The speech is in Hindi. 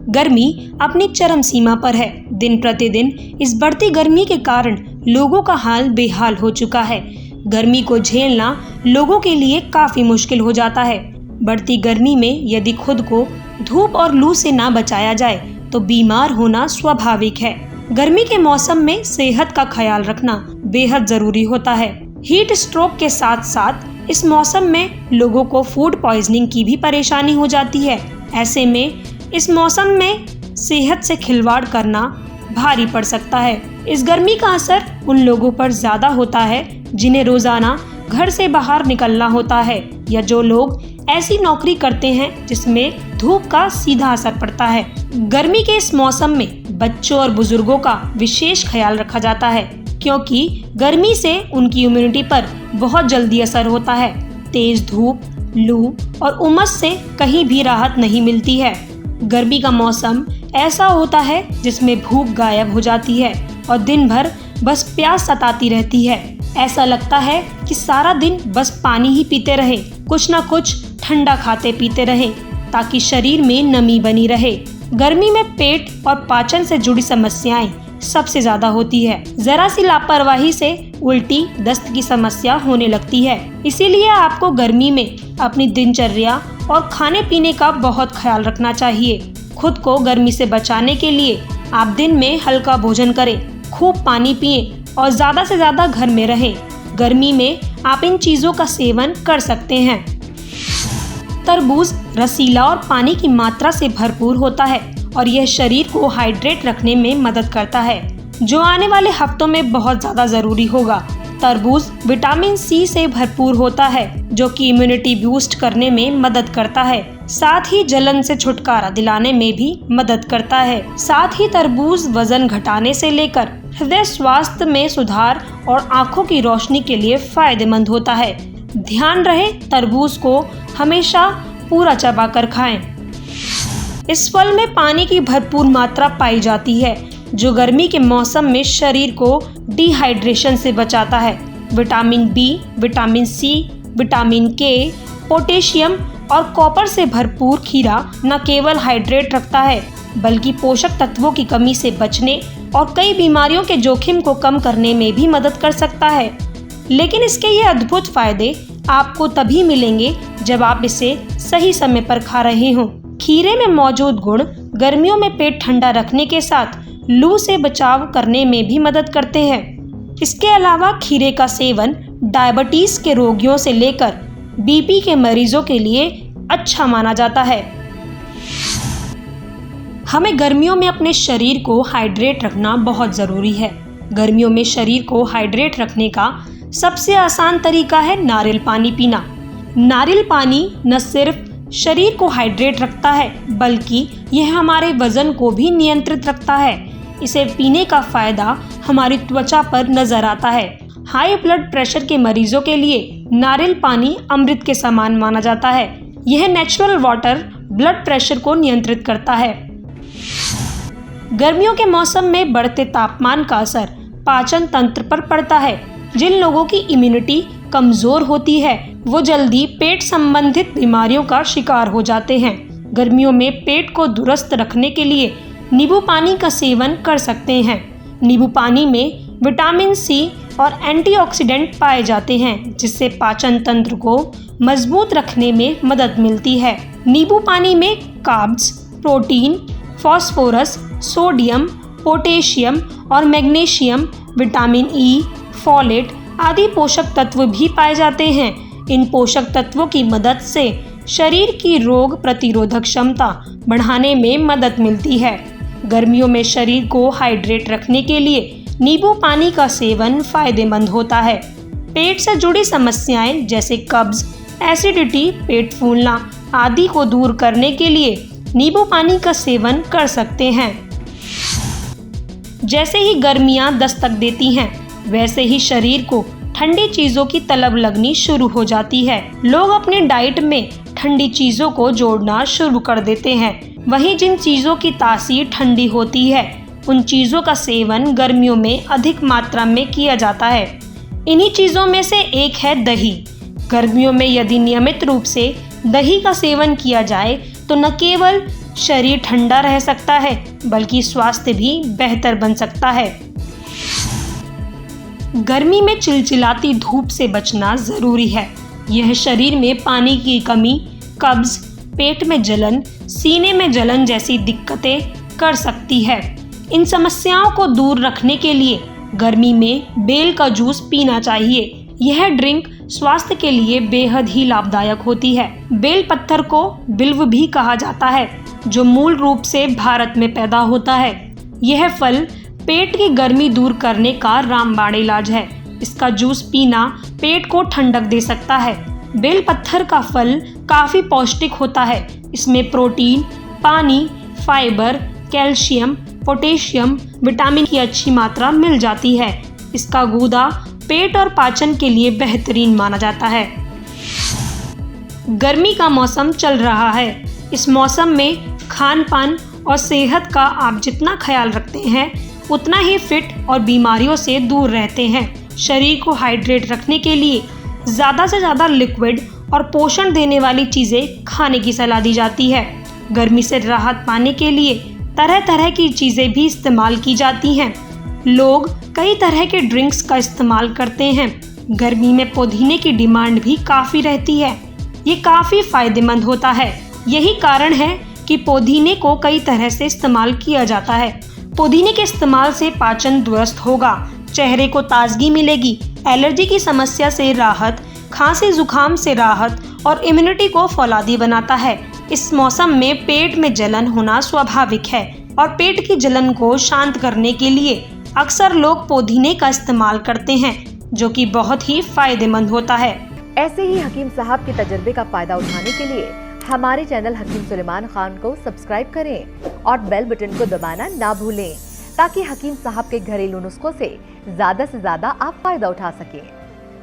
गर्मी अपनी चरम सीमा पर है। दिन प्रतिदिन इस बढ़ती गर्मी के कारण लोगों का हाल बेहाल हो चुका है। गर्मी को झेलना लोगों के लिए काफी मुश्किल हो जाता है। बढ़ती गर्मी में यदि खुद को धूप और लू से ना बचाया जाए तो बीमार होना स्वाभाविक है। गर्मी के मौसम में सेहत का ख्याल रखना बेहद जरूरी होता है। हीट स्ट्रोक के साथ साथ इस मौसम में लोगों को फूड पॉइजनिंग की भी परेशानी हो जाती है। ऐसे में इस मौसम में सेहत से खिलवाड़ करना भारी पड़ सकता है। इस गर्मी का असर उन लोगों पर ज्यादा होता है जिन्हें रोजाना घर से बाहर निकलना होता है या जो लोग ऐसी नौकरी करते हैं जिसमें धूप का सीधा असर पड़ता है। गर्मी के इस मौसम में बच्चों और बुजुर्गों का विशेष ख्याल रखा जाता है क्योंकि गर्मी से उनकी इम्यूनिटी पर बहुत जल्दी असर होता है। तेज धूप, लू और उमस से कहीं भी राहत नहीं मिलती है। गर्मी का मौसम ऐसा होता है जिसमें भूख गायब हो जाती है और दिन भर बस प्यास सताती रहती है। ऐसा लगता है कि सारा दिन बस पानी ही पीते रहे, कुछ ना कुछ ठंडा खाते पीते रहे ताकि शरीर में नमी बनी रहे। गर्मी में पेट और पाचन से जुड़ी समस्याएं सबसे ज्यादा होती है। जरा सी लापरवाही से उल्टी, दस्त की समस्या होने लगती है। इसीलिए आपको गर्मी में अपनी दिनचर्या और खाने पीने का बहुत ख्याल रखना चाहिए। खुद को गर्मी से बचाने के लिए आप दिन में हल्का भोजन करें, खूब पानी पिएं और ज्यादा से ज्यादा घर में रहें। गर्मी में आप इन चीजों का सेवन कर सकते हैं। तरबूज रसीला और पानी की मात्रा से भरपूर होता है और यह शरीर को हाइड्रेट रखने में मदद करता है, जो आने वाले हफ्तों में बहुत ज्यादा जरूरी होगा। तरबूज विटामिन सी से भरपूर होता है जो कि इम्यूनिटी बूस्ट करने में मदद करता है, साथ ही जलन से छुटकारा दिलाने में भी मदद करता है। साथ ही तरबूज वजन घटाने से लेकर हृदय स्वास्थ्य में सुधार और आंखों की रोशनी के लिए फायदेमंद होता है। ध्यान रहे तरबूज को हमेशा पूरा चबाकर खाएं। इस फल में पानी की भरपूर मात्रा पाई जाती है जो गर्मी के मौसम में शरीर को डिहाइड्रेशन से बचाता है। Vitamin B, vitamin C, vitamin K, potassium और कॉपर से भरपूर खीरा न केवल हाइड्रेट रखता है बल्कि पोषक तत्वों की कमी से बचने और कई बीमारियों के जोखिम को कम करने में भी मदद कर सकता है। लेकिन इसके ये अद्भुत फायदे आपको तभी मिलेंगे जब आप इसे सही समय पर खा रहे हों। खीरे में मौजूद गुण गर्मियों में पेट ठंडा रखने के साथ लू से बचाव करने में भी मदद करते हैं। इसके अलावा खीरे का सेवन डायबिटीज के रोगियों से लेकर बीपी के मरीजों के लिए अच्छा माना जाता है। हमें गर्मियों में अपने शरीर को हाइड्रेट रखना बहुत ज़रूरी है। गर्मियों में शरीर को हाइड्रेट रखने का सबसे आसान तरीका है नारियल पानी पीना। नारियल पानी न सिर्फ शरीर को हाइड्रेट रखता है बल्कि यह हमारे वजन को भी नियंत्रित रखता है। इसे पीने का फायदा हमारी त्वचा पर नजर आता है। हाई ब्लड प्रेशर के मरीजों के लिए नारियल पानी अमृत के समान माना जाता है। यह नेचुरल वाटर ब्लड प्रेशर को नियंत्रित करता है। गर्मियों के मौसम में बढ़ते तापमान का असर पाचन तंत्र पर पड़ता है। जिन लोगों की इम्यूनिटी कमजोर होती है वो जल्दी पेट संबंधित बीमारियों का शिकार हो जाते हैं। गर्मियों में पेट को दुरुस्त रखने के लिए नींबू पानी का सेवन कर सकते हैं। नींबू पानी में विटामिन सी और एंटीऑक्सीडेंट पाए जाते हैं जिससे पाचन तंत्र को मजबूत रखने में मदद मिलती है। नींबू पानी में carbs, protein, phosphorus, sodium, potassium और मैग्नीशियम, विटामिन ई, फोलेट आदि पोषक तत्व भी पाए जाते हैं। इन पोषक तत्वों की मदद से शरीर की रोग प्रतिरोधक क्षमता बढ़ाने में मदद मिलती है। गर्मियों में शरीर को हाइड्रेट रखने के लिए नींबू पानी का सेवन फायदेमंद होता है। पेट से जुड़ी समस्याएं जैसे कब्ज, एसिडिटी, पेट फूलना आदि को दूर करने के लिए नींबू पानी का सेवन कर सकते हैं। जैसे ही गर्मियां दस्तक देती हैं वैसे ही शरीर को ठंडी चीजों की तलब लगनी शुरू हो जाती है। लोग अपने डाइट में ठंडी चीजों को जोड़ना शुरू कर देते हैं। वहीं जिन चीजों की तासीर ठंडी होती है उन चीजों का सेवन गर्मियों में अधिक मात्रा में किया जाता है। इन्हीं चीजों में से एक है दही। गर्मियों में यदि नियमित रूप से दही का सेवन किया जाए तो न केवल शरीर ठंडा रह सकता है, बल्कि स्वास्थ्य भी बेहतर बन सकता है। गर्मी में चिलचिलाती धूप से बचना जरूरी है। यह शरीर में पानी की कमी, कब्ज, पेट में जलन, सीने में जलन जैसी दिक्कतें कर सकती है। इन समस्याओं को दूर रखने के लिए गर्मी में बेल का जूस पीना चाहिए। यह ड्रिंक स्वास्थ्य के लिए बेहद ही लाभदायक होती है। बेल पत्थर को बिल्व भी कहा जाता है, जो मूल रूप से भारत में पैदा होता है। यह फल पेट की गर्मी दूर करने का रामबाण इलाज है। इसका जूस पीना पेट को ठंडक दे सकता है। बेल पत्थर का फल काफी पौष्टिक होता है। इसमें प्रोटीन, पानी, फाइबर, कैल्शियम, पोटेशियम, विटामिन की अच्छी मात्रा मिल जाती है। इसका गूदा पेट और पाचन के लिए बेहतरीन माना जाता है। गर्मी का मौसम चल रहा है। इस मौसम में खान पान और सेहत का आप जितना ख्याल रखते हैं, उतना ही फिट और बीमारियों से दूर रहते हैं। शरीर को हाइड्रेट रखने के लिए ज़्यादा से ज़्यादा लिक्विड और पोषण देने वाली चीज़ें खाने की सलाह दी जाती है। गर्मी से राहत पाने के लिए तरह तरह की चीज़ें भी इस्तेमाल की जाती हैं। लोग कई तरह के ड्रिंक्स का इस्तेमाल करते हैं। गर्मी में पुदीने की डिमांड भी काफ़ी रहती है। ये काफ़ी फायदेमंद होता है। यही कारण है कि पुदीने को कई तरह से इस्तेमाल किया जाता है। पुदीने के इस्तेमाल से पाचन दुरुस्त होगा, चेहरे को ताजगी मिलेगी, एलर्जी की समस्या से राहत, खांसी जुकाम से राहत और इम्यूनिटी को फौलादी बनाता है। इस मौसम में पेट में जलन होना स्वाभाविक है और पेट की जलन को शांत करने के लिए अक्सर लोग पुदीने का इस्तेमाल करते हैं, जो कि बहुत ही फायदेमंद होता है। ऐसे ही हकीम साहब के तजर्बे का फायदा उठाने के लिए हमारे चैनल हकीम सुलेमान खान को सब्सक्राइब करें और बेल बटन को दबाना ना भूलें, ताकि हकीम साहब के घरेलू नुस्खों से ज्यादा आप फायदा उठा सकें।